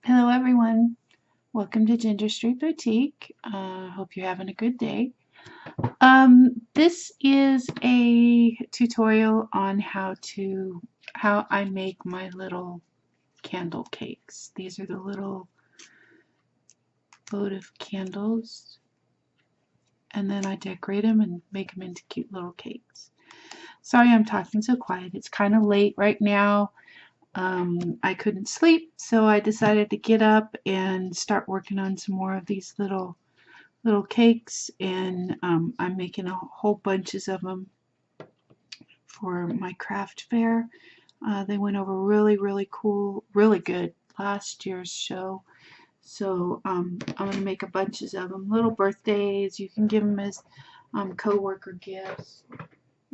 Hello everyone, welcome to Ginger Street Boutique. Hope you're having a good day. This is a tutorial on how I make my little candle cakes. These are the little votive candles, and then I decorate them and make them into cute little cakes. Sorry I'm talking so quiet, it's kind of late right now. I couldn't sleep, so I decided to get up and start working on some more of these little cakes, and I'm making a whole bunches of them for my craft fair. They went over really cool, really good last year's show. So I'm going to make a bunches of them. Little birthdays, you can give them as co-worker gifts.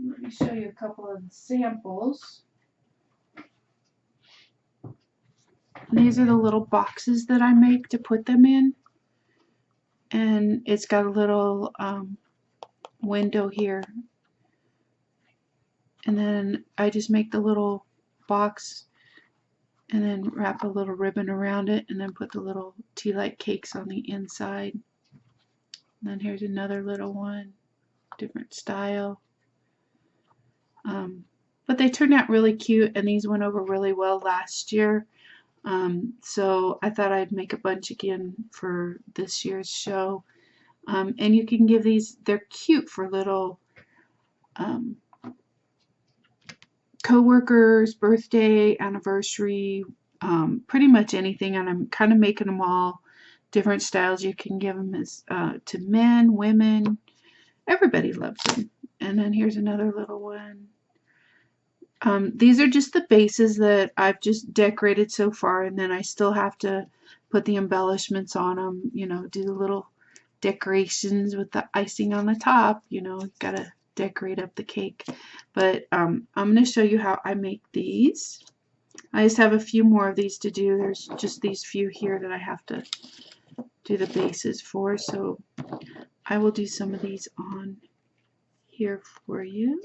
Let me show you a couple of samples. These are the little boxes that I make to put them in. And it's got a little window here, and then I just make the little box and then wrap a little ribbon around it and then put the little tea light cakes on the inside. And then here's another little one, different style. But they turned out really cute, and these went over really well last year. So I thought I'd make a bunch again for this year's show. And you can give these, they're cute for little co-workers, birthday, anniversary, pretty much anything. And I'm kind of making them all different styles. You can give them as to men, women, everybody loves them. And then here's another little one. These are just the bases that I've just decorated so far, and then I still have to put the embellishments on them, you know, do the little decorations with the icing on the top, you know, gotta decorate up the cake. But I'm going to show you how I make these. I just have a few more of these to do. There's just these few here that I have to do the bases for, so I will do some of these on here for you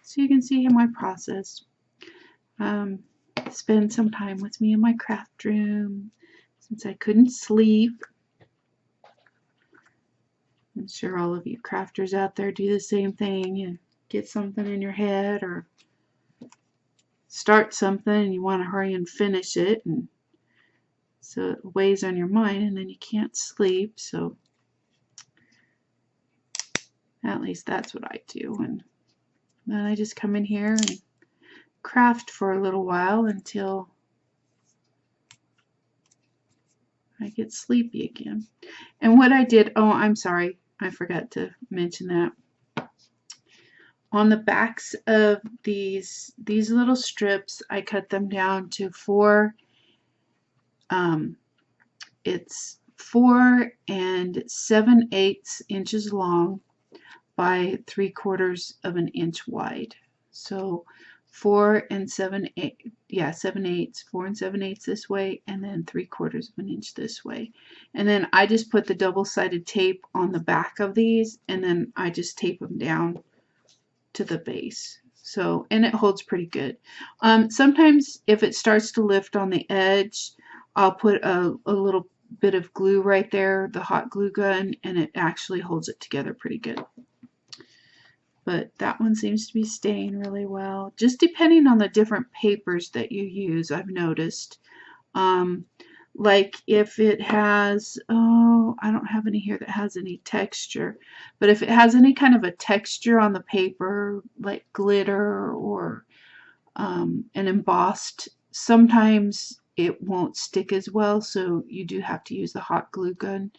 so you can see my process. Spend some time with me in my craft room since I couldn't sleep. I'm sure all of you crafters out there do the same thing. You get something in your head or start something and you want to hurry and finish it, and so it weighs on your mind and then you can't sleep. So at least that's what I do. And then I just come in here and craft for a little while until I get sleepy again. And what I did, oh, I'm sorry, I forgot to mention that. On the backs of these little strips, I cut them down to it's 4 7/8 inches long by 3/4 of an inch wide. So 4 7/8, yeah, 7/8, 4 7/8 this way, and then 3/4 of an inch this way. And then I just put the double-sided tape on the back of these, and then I just tape them down to the base. So, and it holds pretty good. Sometimes if it starts to lift on the edge, I'll put a little bit of glue right there, the hot glue gun, and it actually holds it together pretty good. But that one seems to be staying really well, just depending on the different papers that you use, I've noticed. Like if it has, oh, I don't have any here that has any texture, but if it has any kind of a texture on the paper, like glitter or an embossed, sometimes it won't stick as well, so you do have to use the hot glue gun.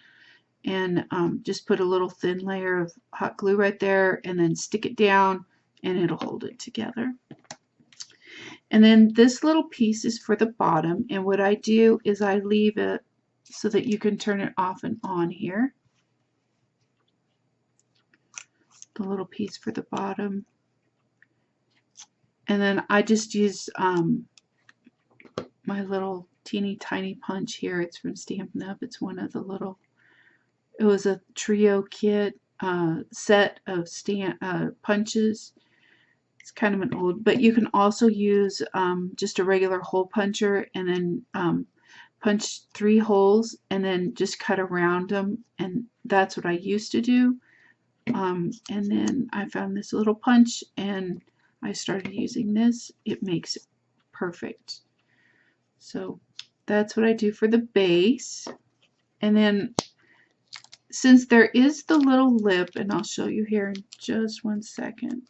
And just put a little thin layer of hot glue right there and then stick it down and it'll hold it together. And then this little piece is for the bottom, and what I do is I leave it so that you can turn it off and on here. The little piece for the bottom. And then I just use my little teeny tiny punch here. It's from Stampin' Up. It's one of the little, it was a trio kit set of punches. It's kind of an old, but you can also use just a regular hole puncher and then punch 3 holes and then just cut around them, and that's what I used to do. And then I found this little punch and I started using this. It makes it perfect. So that's what I do for the base. And then since there is the little lip, and I'll show you here in just one second,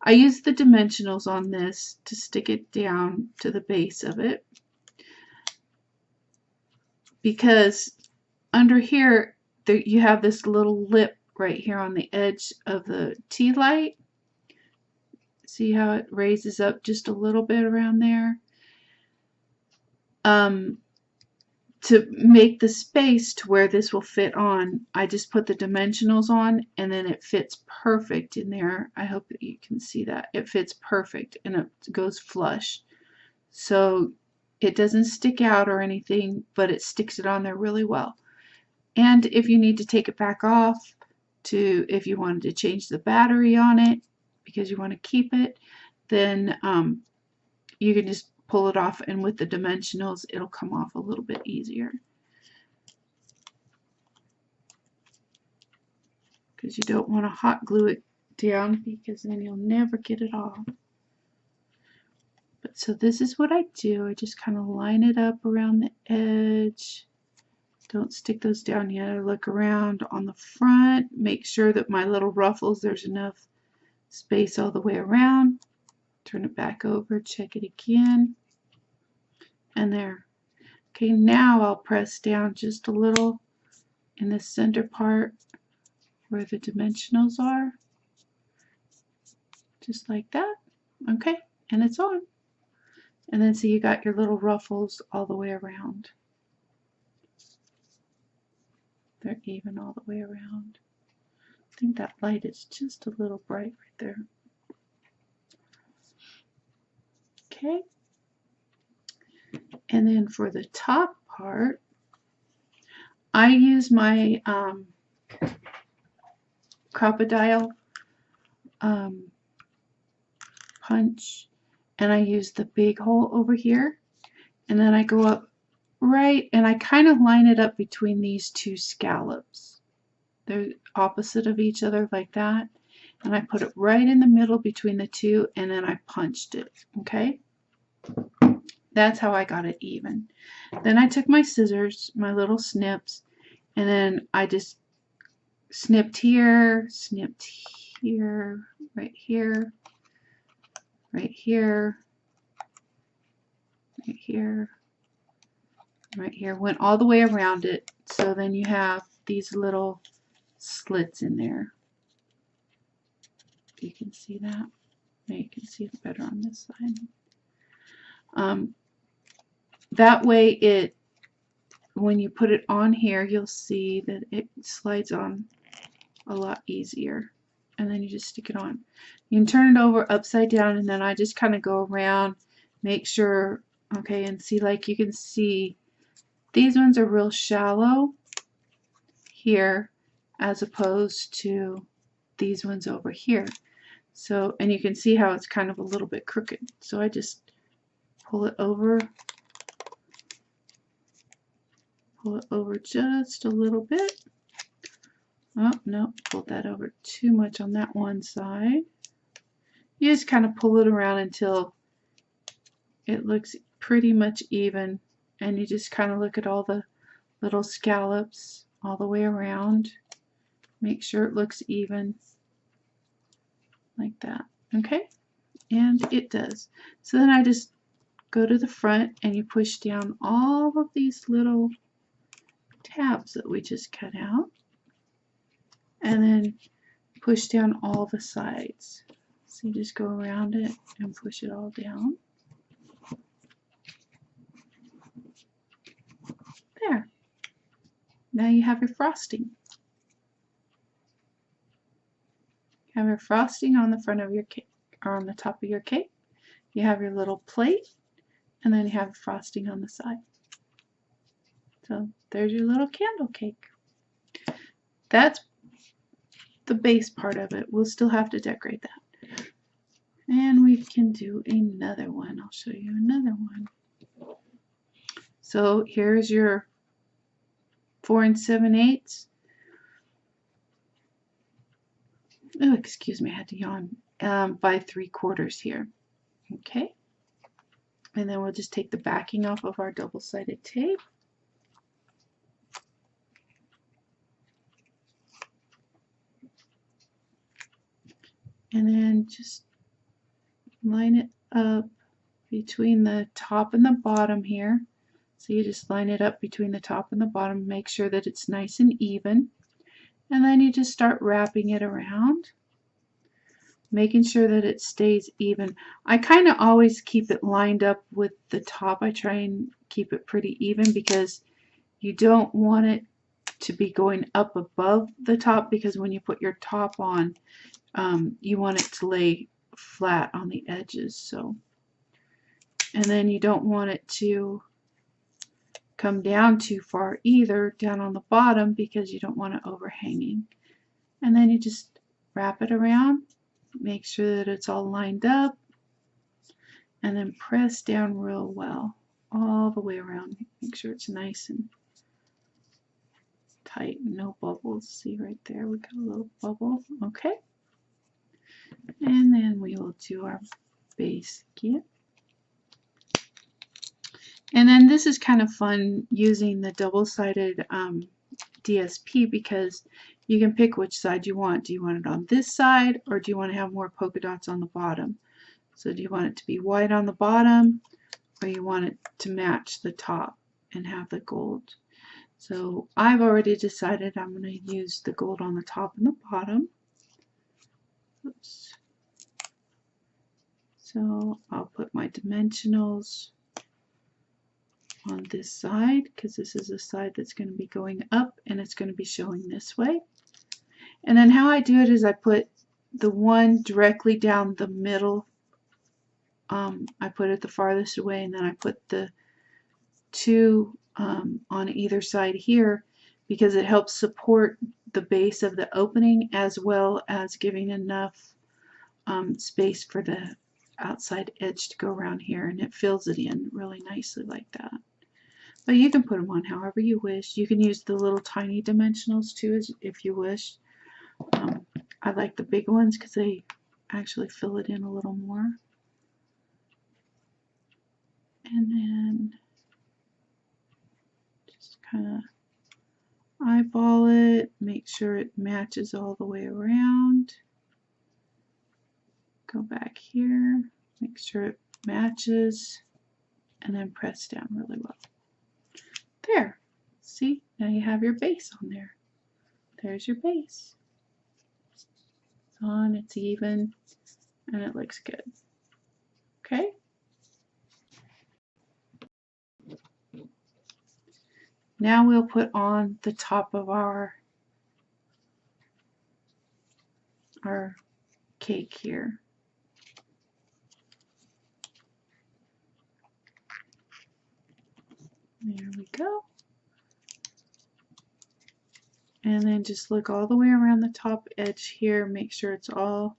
I use the dimensionals on this to stick it down to the base of it, because under here you have this little lip right here on the edge of the tea light. See how it raises up just a little bit around there? To make the space to where this will fit on, I just put the dimensionals on, and then it fits perfect in there. I hope that you can see that. It fits perfect and it goes flush. So it doesn't stick out or anything, but it sticks it on there really well. And if you need to take it back off, if you wanted to change the battery on it because you want to keep it, then you can just pull it off, and with the dimensionals it'll come off a little bit easier, because you don't want to hot glue it down because then you'll never get it off. But so this is what I do. I just kind of line it up around the edge. Don't stick those down yet. I look around on the front, make sure that my little ruffles, there's enough space all the way around. Turn it back over, check it again, and there. Okay, now I'll press down just a little in the center part where the dimensionals are, just like that. Okay, and it's on. And then so you got your little ruffles all the way around. They're even all the way around. I think that light is just a little bright right there. Okay, and then for the top part, I use my crocodile punch, and I use the big hole over here, and then I go up right, and I kind of line it up between these two scallops. They're opposite of each other like that, and I put it right in the middle between the two, and then I punched it. Okay, that's how I got it even. Then I took my scissors, my little snips, and then I just snipped here, right here, right here, right here, right here. Went all the way around it, so then you have these little slits in there. You can see that. Now you can see it better on this side. That way when you put it on here, you'll see that it slides on a lot easier, and then you just stick it on. You can turn it over upside down, and then I just kind of go around, make sure, okay, and see, like you can see these ones are real shallow here as opposed to these ones over here. So, and you can see how it's kind of a little bit crooked. So I just pull it over just a little bit. Oh, no, pulled that over too much on that one side. You just kind of pull it around until it looks pretty much even, and you just kind of look at all the little scallops all the way around. Make sure it looks even like that. Okay, and it does. So then I just go to the front, and you push down all of these little tabs that we just cut out, and then push down all the sides. So you just go around it and push it all down. There. Now you have your frosting. You have your frosting on the front of your cake, or on the top of your cake. You have your little plate, and then you have frosting on the side. So there's your little candle cake. That's the base part of it. We'll still have to decorate that. And we can do another one. I'll show you another one. So here's your 4 7/8. Oh, excuse me, I had to yawn. By 3/4 here. Okay. And then we'll just take the backing off of our double-sided tape. And then just line it up between the top and the bottom here. So you just line it up between the top and the bottom, make sure that it's nice and even. And then you just start wrapping it around, making sure that it stays even. I kind of always keep it lined up with the top. I try and keep it pretty even because you don't want it to be going up above the top, because when you put your top on, you want it to lay flat on the edges. So, and then you don't want it to come down too far either, down on the bottom, because you don't want it overhanging. And then you just wrap it around, make sure that it's all lined up, and then press down real well all the way around. Make sure it's nice and tight, no bubbles. See right there, we got a little bubble. Okay. And then we will do our base kit. And then this is kind of fun using the double-sided DSP, because you can pick which side you want. Do you want it on this side, or do you want to have more polka dots on the bottom? So do you want it to be white on the bottom, or you want it to match the top and have the gold? So I've already decided I'm going to use the gold on the top and the bottom. Oops. So I'll put my dimensionals on this side, because this is the side that's going to be going up and it's going to be showing this way. And then how I do it is I put the one directly down the middle. I put it the farthest away, and then I put the two on either side here, because it helps support the base of the opening, as well as giving enough space for the outside edge to go around here, and it fills it in really nicely like that. But you can put them on however you wish. You can use the little tiny dimensionals too, if you wish. I like the big ones because they actually fill it in a little more. And then just kind of eyeball it, make sure it matches all the way around. Go back here, make sure it matches, and then press down really well. There. See? Now you have your base on there. There's your base. It's on, it's even, and it looks good. Okay? Now we'll put on the top of our cake here. There we go. And then just look all the way around the top edge here, make sure it's all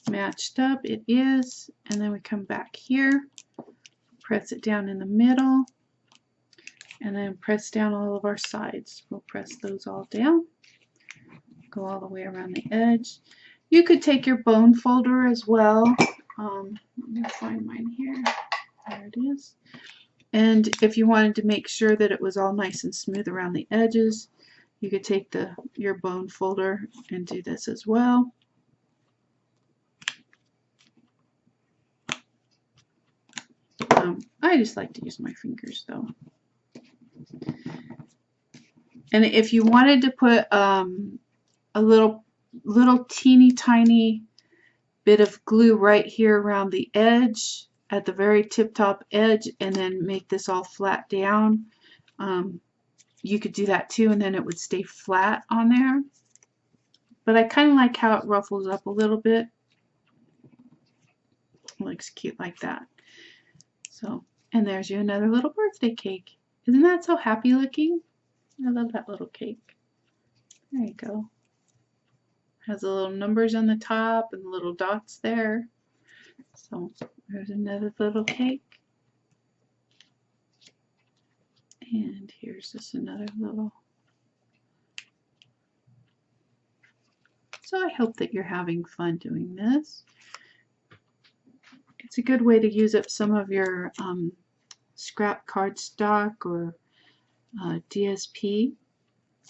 matched up. It is. And then we come back here, press it down in the middle, and then press down all of our sides. We'll press those all down, go all the way around the edge. You could take your bone folder as well. Let me find mine here. There it is. And if you wanted to make sure that it was all nice and smooth around the edges, you could take your bone folder and do this as well. I just like to use my fingers though. And if you wanted to put a little teeny tiny bit of glue right here around the edge, at the very tip top edge, and then make this all flat down, you could do that too, and then it would stay flat on there. But I kind of like how it ruffles up a little bit. It looks cute like that. So, and there's you another little birthday cake. Isn't that so happy looking? I love that little cake. There you go. Has the little numbers on the top and the little dots there. So there's another little cake. And here's just another little. So I hope that you're having fun doing this. It's a good way to use up some of your scrap cardstock or DSP.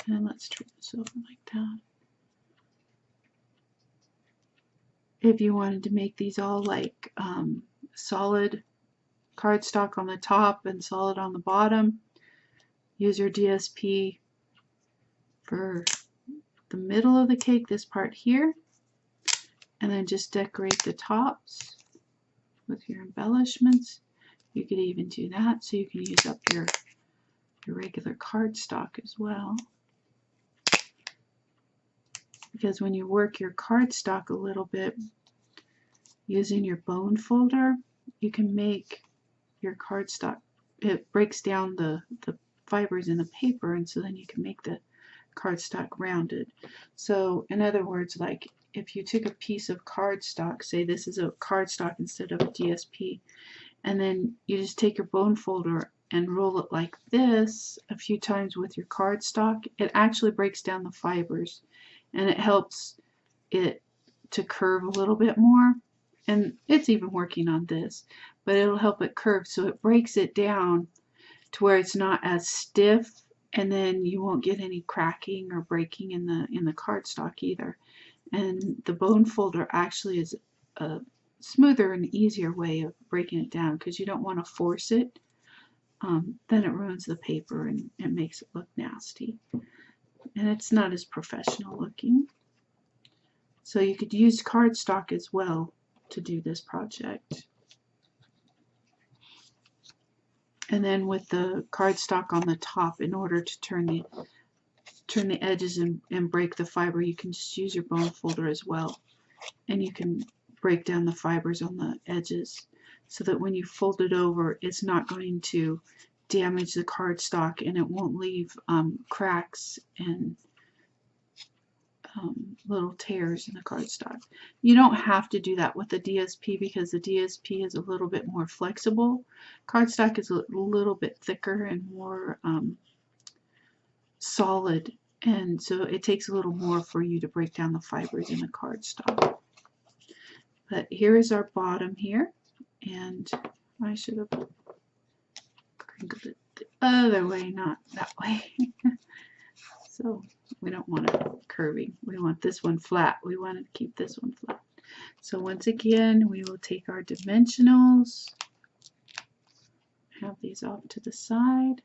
And let's turn this over like that. If you wanted to make these all like solid cardstock on the top and solid on the bottom, use your DSP for the middle of the cake, this part here, and then just decorate the tops with your embellishments. You could even do that so you can use up your regular cardstock as well. Because when you work your cardstock a little bit using your bone folder, you can make your cardstock, it breaks down the fibers in the paper, and so then you can make the cardstock rounded. So in other words, like if you took a piece of cardstock, say this is a cardstock instead of a DSP, and then you just take your bone folder and roll it like this a few times with your cardstock, it actually breaks down the fibers and it helps it to curve a little bit more. And it's even working on this, but it'll help it curve, so it breaks it down to where it's not as stiff, and then you won't get any cracking or breaking in the cardstock either. And the bone folder actually is a smoother and easier way of breaking it down, because you don't want to force it. Then it ruins the paper and it makes it look nasty. And it's not as professional looking. So you could use cardstock as well to do this project. And then with the cardstock on the top, in order to turn the edges and break the fiber, you can just use your bone folder as well. And you can break down the fibers on the edges so that when you fold it over, it's not going to damage the cardstock, and it won't leave cracks and little tears in the cardstock. You don't have to do that with the DSP, because the DSP is a little bit more flexible. Cardstock is a little bit thicker and more solid, and so it takes a little more for you to break down the fibers in the cardstock. But here is our bottom here, and I should have crinkled it the other way, not that way. So we don't want it curving. We want this one flat. We want to keep this one flat. So once again, we will take our dimensionals, have these off to the side.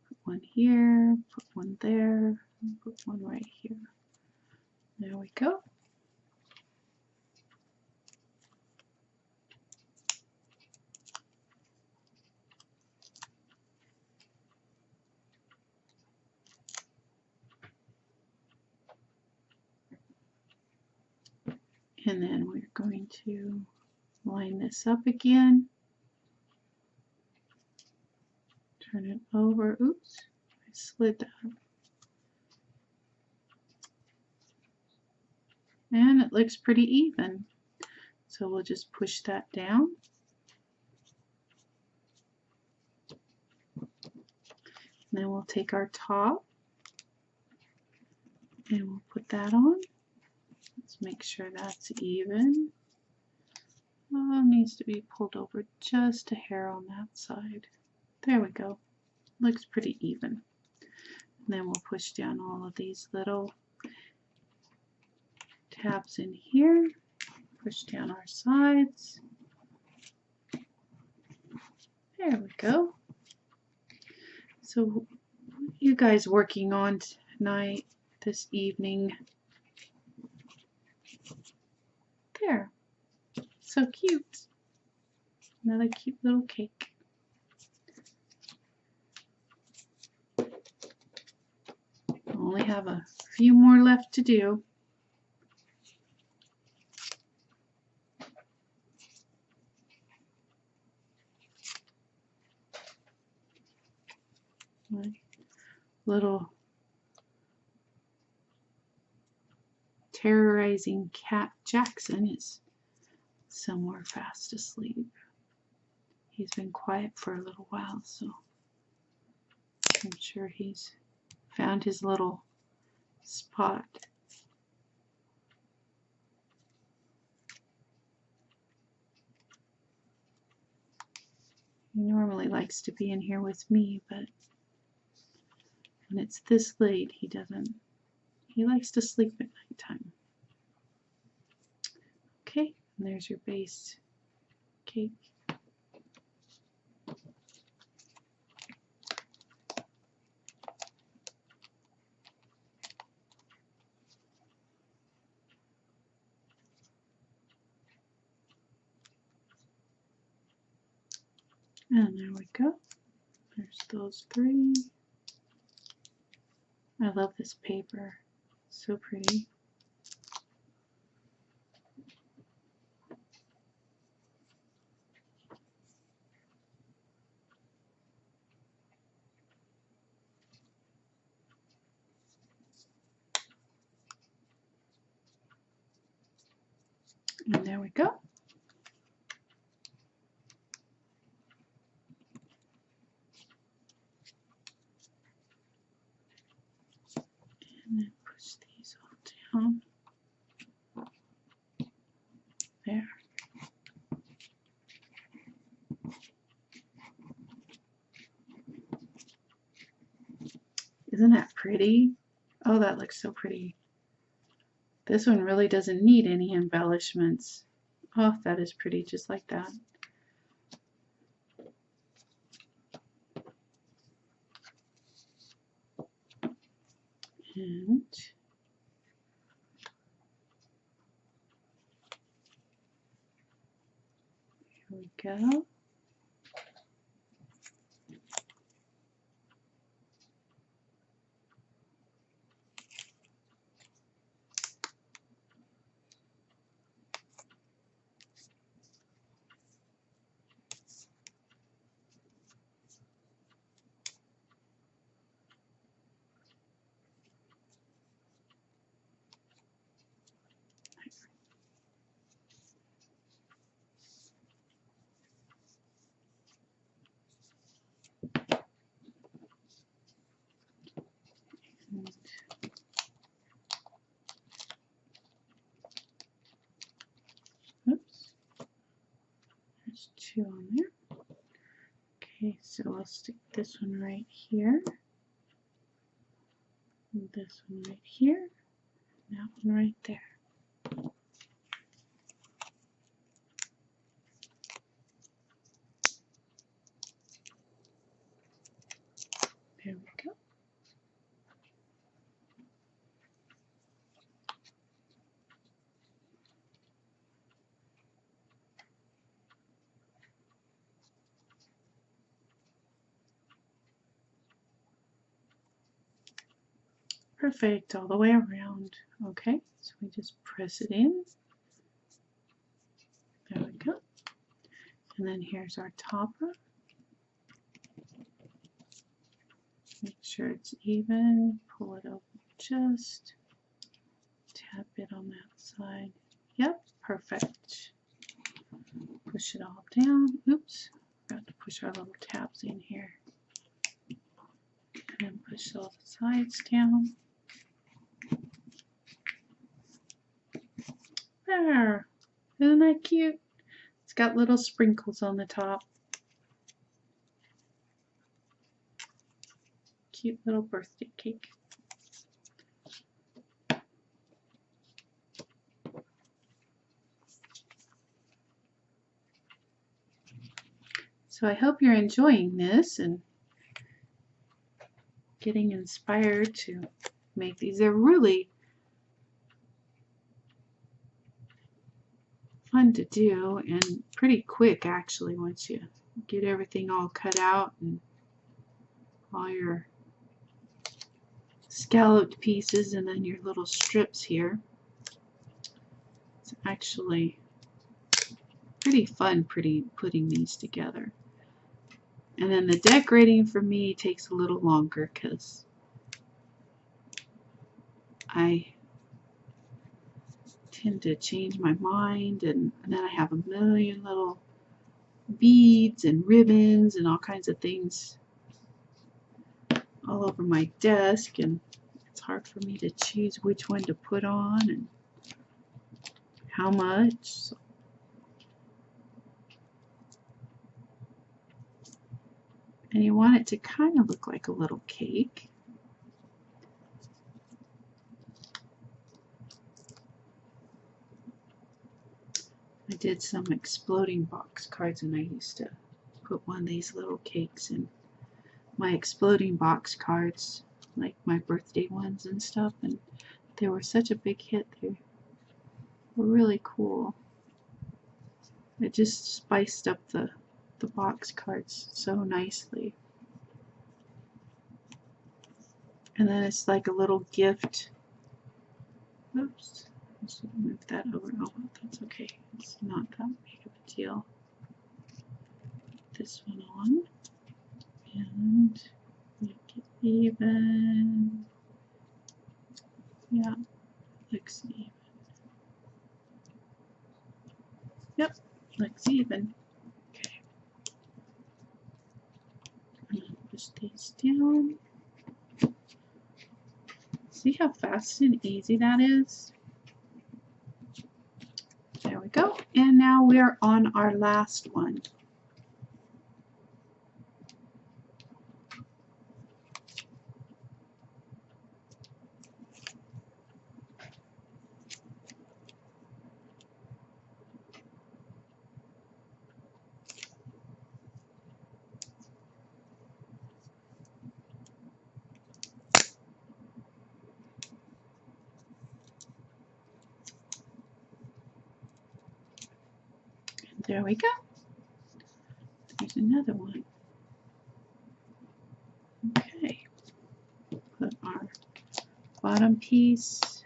Put one here, put one there, and put one right here. There we go. And then we're going to line this up again. Turn it over. Oops, I slid that. And it looks pretty even. So we'll just push that down. And then we'll take our top and we'll put that on. Let's make sure that's even. Oh, it needs to be pulled over just a hair on that side. There we go. Looks pretty even. And then we'll push down all of these little tabs in here. Push down our sides. There we go. So what are you guys working on tonight, this evening? There. So cute. Another cute little cake. I only have a few more left to do. My little terrorizing cat Jackson is somewhere fast asleep. He's been quiet for a little while, so I'm sure he's found his little spot. He normally likes to be in here with me, but when it's this late, he doesn't. He likes to sleep at nighttime. Okay, and there's your base cake. And there we go. There's those 3. I love this paper. So pretty. And there we go. And then push these all down. There. Isn't that pretty? Oh, that looks so pretty. This one really doesn't need any embellishments. Oh, that is pretty, just like that. And here we go. And oops, there's 2 on there. Okay, so I'll stick this one right here, and this one right here, and that one right there. There we go. Perfect, all the way around. Okay, so we just press it in. There we go. And then here's our topper. Make sure it's even. Pull it over just. Tap it on that side. Yep, perfect. Push it all down. Oops, forgot to push our little tabs in here. And then push all the sides down. There. Isn't that cute? It's got little sprinkles on the top. Cute little birthday cake. So I hope you're enjoying this and getting inspired to make these. They're really fun to do and pretty quick actually once you get everything all cut out and all your scalloped pieces and then your little strips here. It's actually pretty fun putting these together. And then the decorating for me takes a little longer because I tend to change my mind and then I have a million little beads and ribbons and all kinds of things all over my desk, and it's hard for me to choose which one to put on and how much. So, and you want it to kind of look like a little cake. I did some exploding box cards, and I used to put one of these little cakes in my exploding box cards, like my birthday ones and stuff, and they were such a big hit. They were really cool. It just spiced up the box cards so nicely. And then it's like a little gift. Oops. Let's move that over. Oh, that's okay. It's not that big of a deal. Put this one on and make it even. Yeah, looks even. Yep, looks even. Okay. I'm going to push these down. See how fast and easy that is? There we go. And now we're on our last one. And there we go. There's another one. Okay. Put our bottom piece.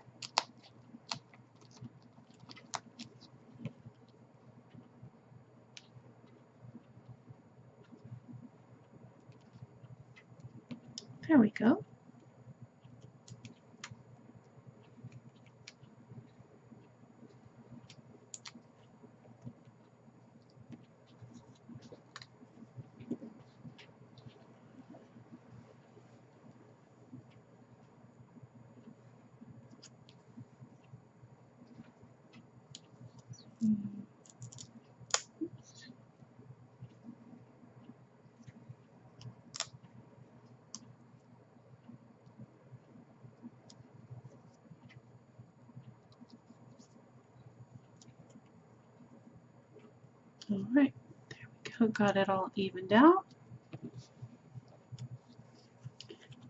There we go. All right, there we go. Got it all evened out.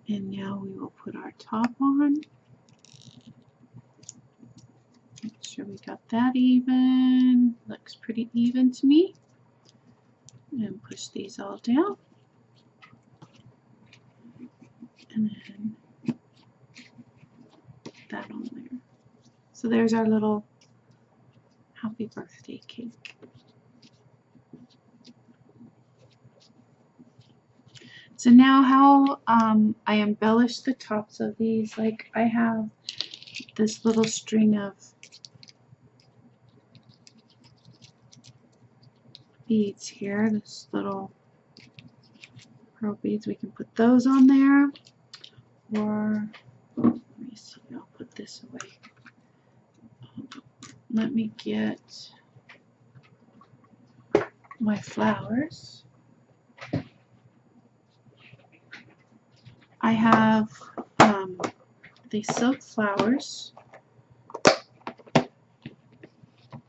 And now we will put our top on. Make sure we got that even. Looks pretty even to me. And push these all down. And then put that on there. So there's our little happy birthday cake. So now how I embellish the tops of these, like I have this little string of beads here, this little pearl beads. We can put those on there, or let me see, I'll put this away. Let me get my flowers. I have these silk flowers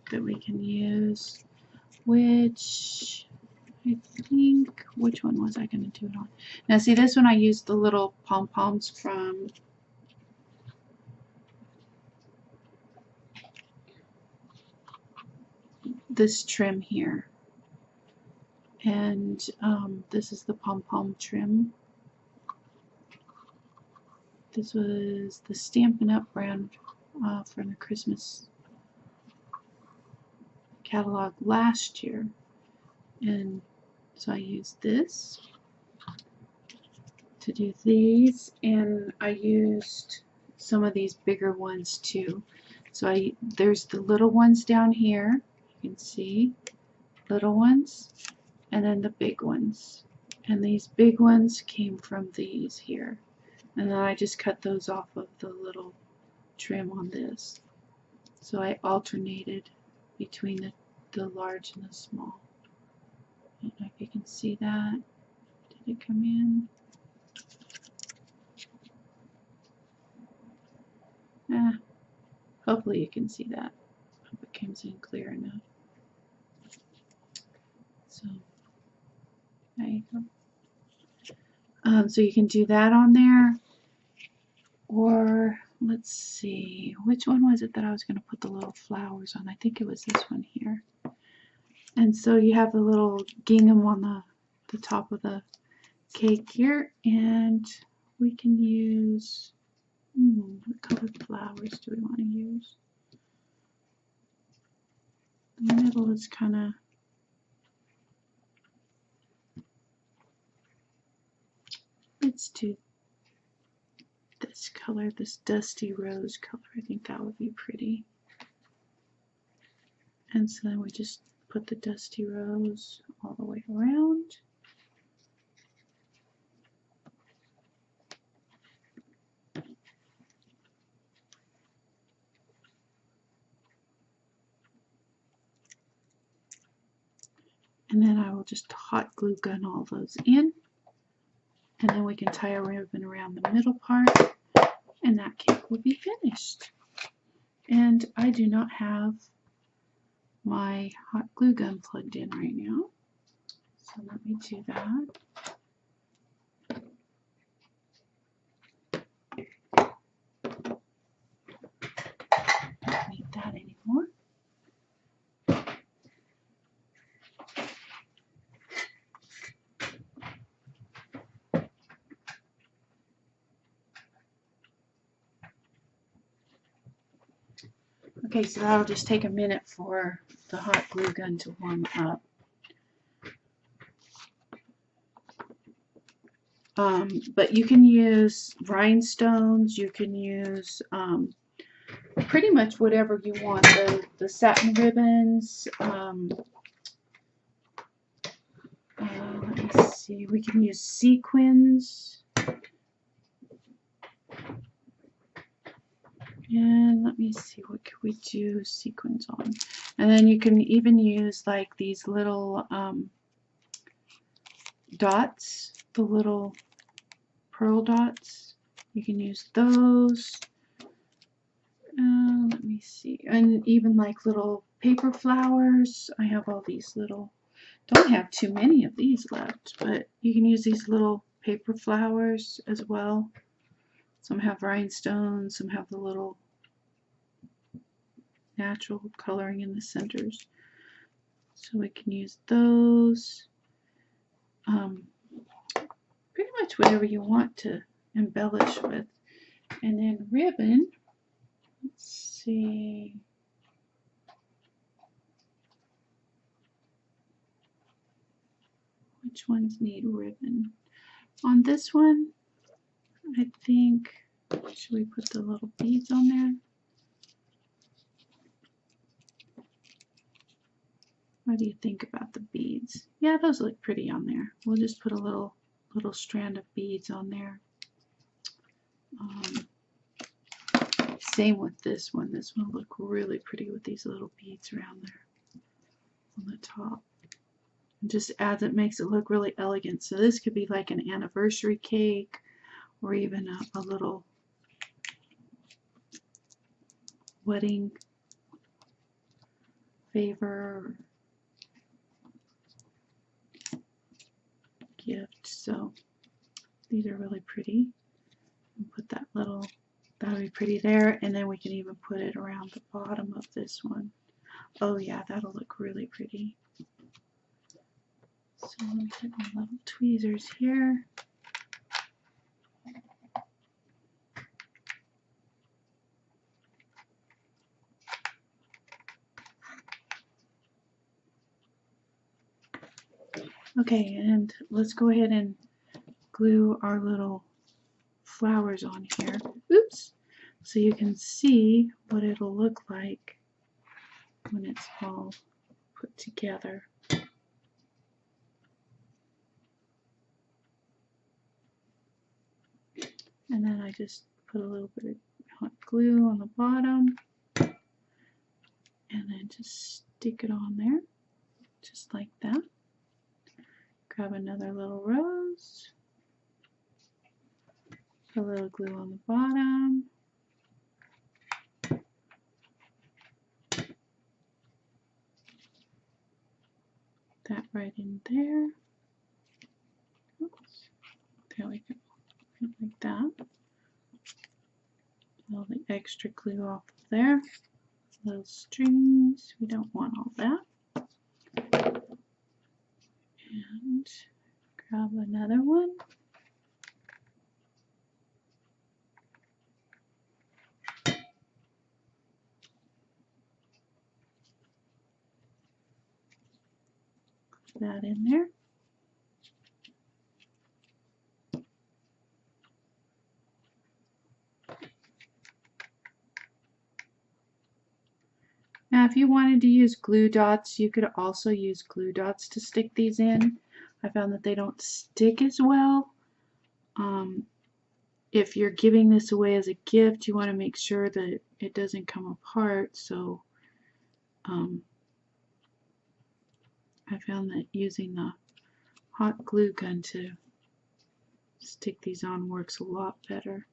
that we can use, which I think, which one was I going to do it on? Now see, this one I used the little pom-poms from this trim here, and this is the pom-pom trim. This was the Stampin' Up brand from the Christmas catalog last year, and so I used this to do these, and I used some of these bigger ones too. So there's the little ones down here, you can see, little ones and then the big ones. And these big ones came from these here. And then I just cut those off of the little trim on this. So I alternated between the large and the small. I don't know if you can see that. Did it come in? Hopefully you can see that. Hope it comes in clear enough. So there you go. So you can do that on there, or let's see, which one was it that I was going to put the little flowers on? I think it was this one here. And so you have the little gingham on the top of the cake here, and we can use, what colored flowers do we want to use? The middle is kind of, let's do this color, this dusty rose color. I think that would be pretty. And so then we just put the dusty rose all the way around. And then I will just hot glue gun all those in. And then we can tie a ribbon around the middle part, and that cake will be finished. And I do not have my hot glue gun plugged in right now, so let me do that. Don't need that anymore. Okay, so that'll just take a minute for the hot glue gun to warm up. But you can use rhinestones, you can use pretty much whatever you want. The satin ribbons, let me see, we can use sequins. And let me see, what could we do sequins on? And then you can even use like these little dots, the little pearl dots. You can use those. Let me see, and even like little paper flowers. I have all these little, don't have too many of these left, but you can use these little paper flowers as well. Some have rhinestones, some have the little natural coloring in the centers. So we can use those. Pretty much whatever you want to embellish with. And then ribbon, let's see. Which ones need ribbon? On this one, I think, should we put the little beads on there? What do you think about the beads? Yeah, those look pretty on there. We'll just put a little strand of beads on there. Same with this one. This one will look really pretty with these little beads around there on the top. It just adds, it makes it look really elegant. So this could be like an anniversary cake, or even a little wedding favor gift. So these are really pretty. And put that little, that'll be pretty there, and then we can even put it around the bottom of this one. Oh yeah, that'll look really pretty. So let me get my little tweezers here. Okay, and let's go ahead and glue our little flowers on here. Oops! So you can see what it'll look like when it's all put together. And then I just put a little bit of hot glue on the bottom and then just stick it on there, just like that. Grab another little rose, put a little glue on the bottom, that right in there. Oops. There we go, like that. All the extra glue off of there. Little strings, we don't want all that. And grab another one. Put that in there. Now if you wanted to use glue dots, you could also use glue dots to stick these in. I found that they don't stick as well. If you're giving this away as a gift, you want to make sure that it doesn't come apart. So I found that using the hot glue gun to stick these on works a lot better.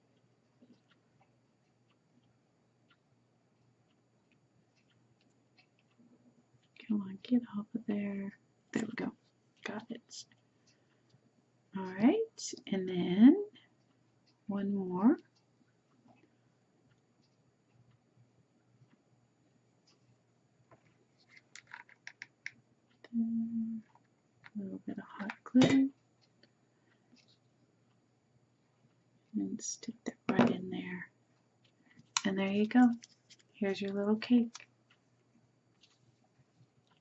Come on, get off of there. There we go. Got it. Alright, and then one more. A little bit of hot glue. And stick that right in there. And there you go. Here's your little cake.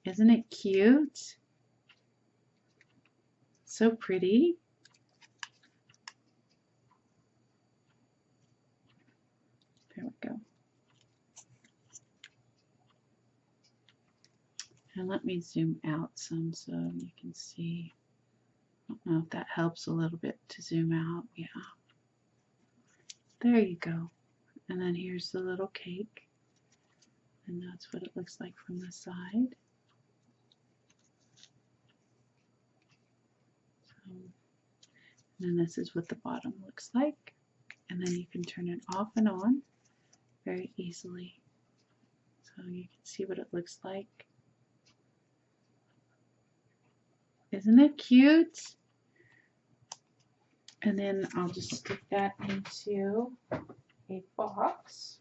Isn't it cute? So pretty. There we go. And let me zoom out some so you can see. I don't know if that helps a little bit to zoom out. Yeah. There you go. And then here's the little cake. And that's what it looks like from the side. So, and then this is what the bottom looks like. And then you can turn it off and on very easily. So you can see what it looks like. Isn't it cute? And then I'll just stick that into a box.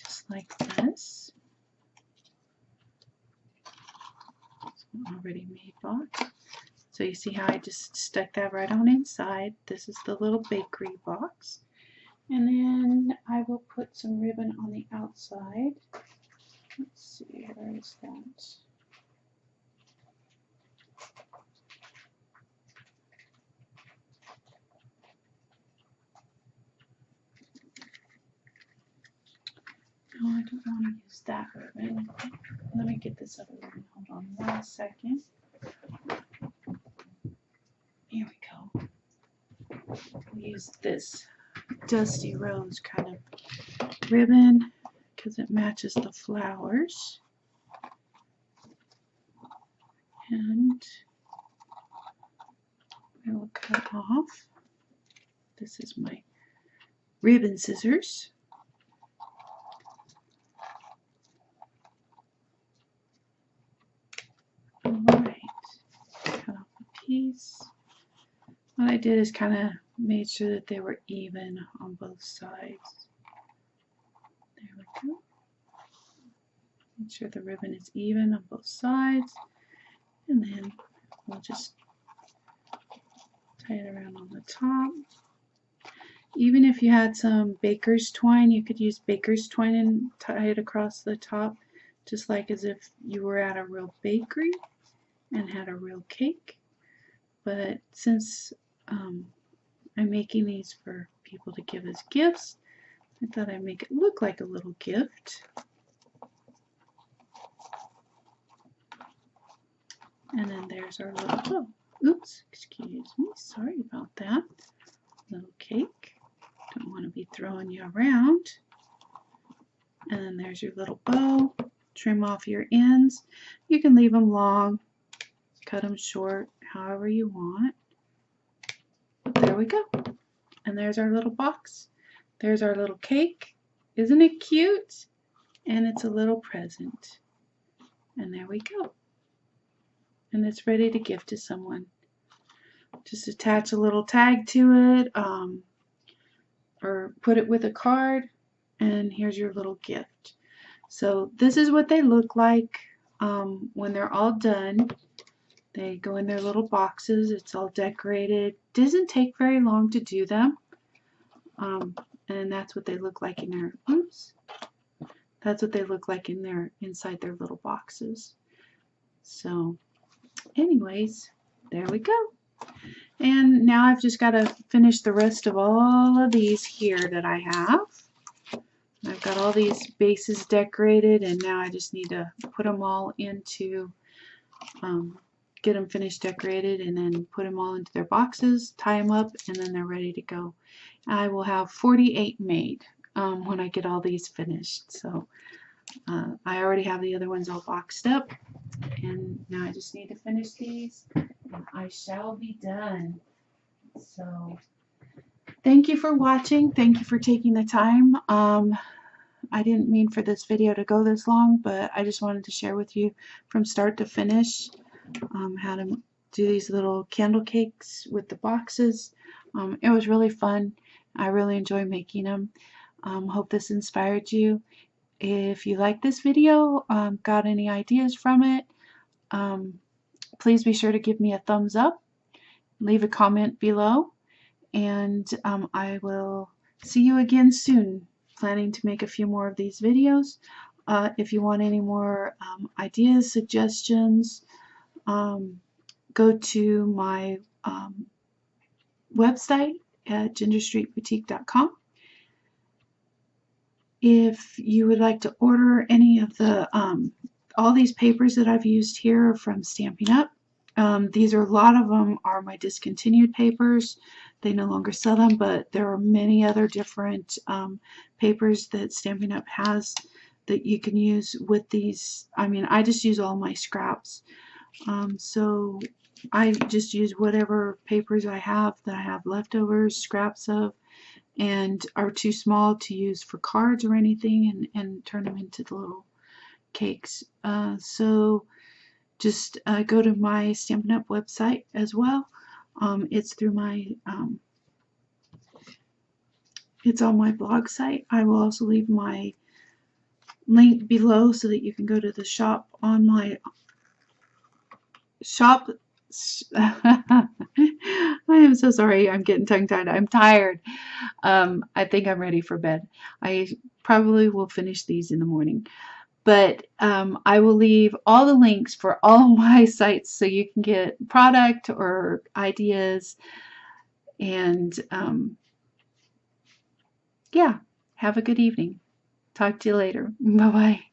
Just like this. It's an already made box. So you see how I just stuck that right on inside. This is the little bakery box. And then I will put some ribbon on the outside. Let's see, where is that? No, I don't want to use that ribbon. Let me get this other ribbon. Hold on 1 second. Here we go. We'll use this dusty rose kind of ribbon because it matches the flowers. And I will cut off. This is my ribbon scissors. Alright, cut off a piece. What I did is kind of made sure that they were even on both sides. There we go. Make sure the ribbon is even on both sides. And then we'll just tie it around on the top. Even if you had some baker's twine, you could use baker's twine and tie it across the top, just like as if you were at a real bakery and had a real cake. But since I'm making these for people to give as gifts, I thought I'd make it look like a little gift. And then there's our little bow. Oops, excuse me, sorry about that. Little cake. Don't want to be throwing you around. And then there's your little bow. Trim off your ends. You can leave them long, cut them short, however you want. But there we go. And there's our little box. There's our little cake. Isn't it cute? And it's a little present. And there we go. And it's ready to give to someone. Just attach a little tag to it, or put it with a card, and here's your little gift. So this is what they look like when they're all done. They go in their little boxes. It's all decorated. Doesn't take very long to do them. And that's what they look like in their, oops. That's what they look like in their, inside their little boxes. So anyways, there we go. And now I've just got to finish the rest of all of these here that I have. I've got all these bases decorated, and now I just need to put them all into, get them finished decorated, and then put them all into their boxes, tie them up, and then they're ready to go. I will have 48 made when I get all these finished. So I already have the other ones all boxed up, and now I just need to finish these, and I shall be done. So thank you for watching. Thank you for taking the time. I didn't mean for this video to go this long, but I just wanted to share with you from start to finish how to do these little candle cakes with the boxes. It was really fun. I really enjoy making them. Hope this inspired you. If you like this video, got any ideas from it, please be sure to give me a thumbs up. Leave a comment below, and I will see you again soon. Planning to make a few more of these videos. If you want any more ideas, suggestions, go to my website at gingerstreetboutique.com. If you would like to order any of the all these papers that I've used here from Stampin' Up, these are, a lot of them are my discontinued papers. They no longer sell them, but there are many other different papers that Stampin' Up has that you can use with these. I mean, I just use all my scraps. So I just use whatever papers I have that I have leftovers, scraps of, and are too small to use for cards or anything, and turn them into the little cakes. So just go to my Stampin' Up website as well. It's through my, it's on my blog site. I will also leave my link below so that you can go to the shop on my shop. I am so sorry. I'm getting tongue-tied. I'm tired. I think I'm ready for bed. I probably will finish these in the morning. But I will leave all the links for all my sites so you can get product or ideas. And yeah, have a good evening. Talk to you later. Bye-bye.